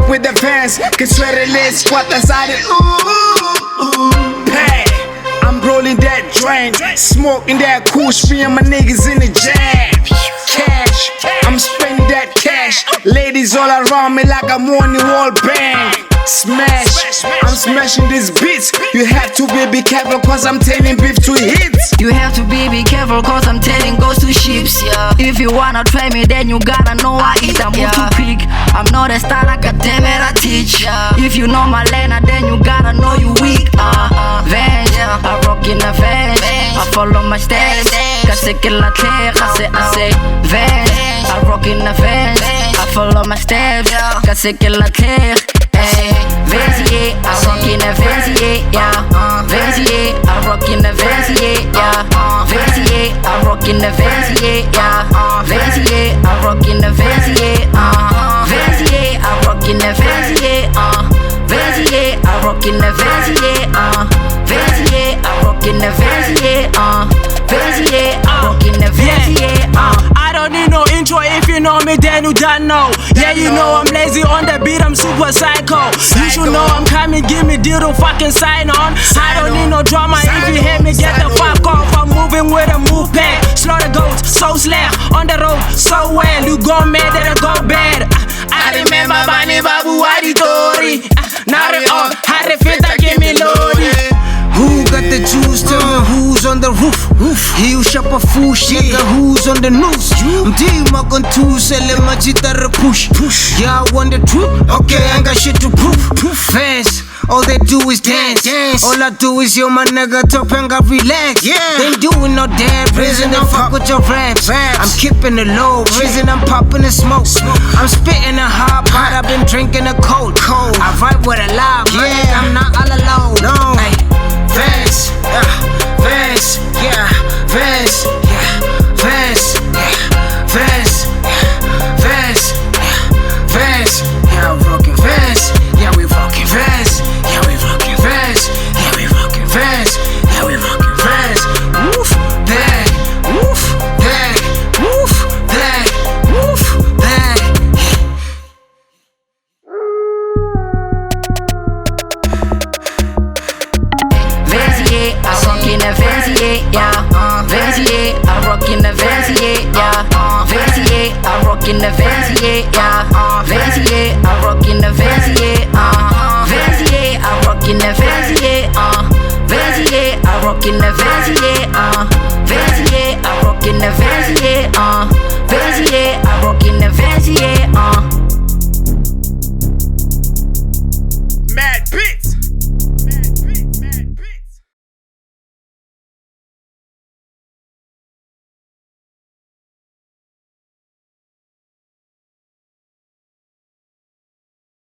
With the fans, que suerele squatters out it. Hey, I'm rolling that drain, smoking that kush, me and my niggas in the jam. Cash, I'm spending that cash. Ladies all around me like I'm on the wall bang. Smash, I'm smashing these beats. You have to be careful cause I'm turning beef to hits. You have to be careful cause I'm turning ghosts to ships, yeah. If you wanna try me then you gotta know I eat. I move too quick, I'm not a star like a damn it I teach, yeah. If you know my lane then you gotta know you weak. Venge, I rock in the venge, I follow my steps. Casse que la terre, I say venge, I rock in the venge, I follow my steps. Casse que la terre. Venzier, I rock in the Venzier, yeah. Venzier, I rock in the Venzier, yeah. Venzier, I rock in the Venzier, yeah. Venzier, I rock in the Venzier, Venzier, I rock in the Venzier, Venzier, I rock in the Venzier, Venzier, I rock in the Venzier, Venzier, I rock in the Venzier, I don't need no intro, if you know me then you don't know. Yeah, you know I'm lazy on the beat, I'm super psycho. You should know I'm coming, give me deal to fucking sign on. I don't need no drama, if you hear me get the fuck off. I'm moving with a move back, slaughter goats, so slack, on the road, so well. You go mad that I go bad. I remember Bani Babu Aditori. Now they all, how they fit, give me lordy. Who got the juice? Tell me who's on the roof. He who shop a fool, nigga, who's on the news? Mdima gon' two, sell my guitar push. Yeah, I want the truth. Okay, I ain't got shit to prove. Fans, all they do is dance. All I do is yo my nigga top and got relax. They ain't doing no damn prison, they fuck with your raps. I'm keeping it low, prison, I'm popping the smoke. I'm spitting a hot pot, I've been drinking a cold. I vibe with a lot, I'm not all alone. No. Vans, Vans, yeah, Vans, yeah, Vans, yeah, Vans, yeah, Vans, yeah, Vans, yeah, I'm rockin' Vans, yeah, we rockin' Vans, yeah, we rockin' Vans, yeah, we rockin' Vans, yeah, we rockin' Vans. Woof, bang, woof, bang, woof, bang, woof, bang. I rock in the Venzier, yeah. Venzier, I rock in the Venzier, yeah. Venzier, I rock in the Venzier, yeah. Venzier, I rock in the Venzier, Venzier, I rock in the Venzier, Venzier, I rock in the Venzier, Venzier, I rock in the Venzier,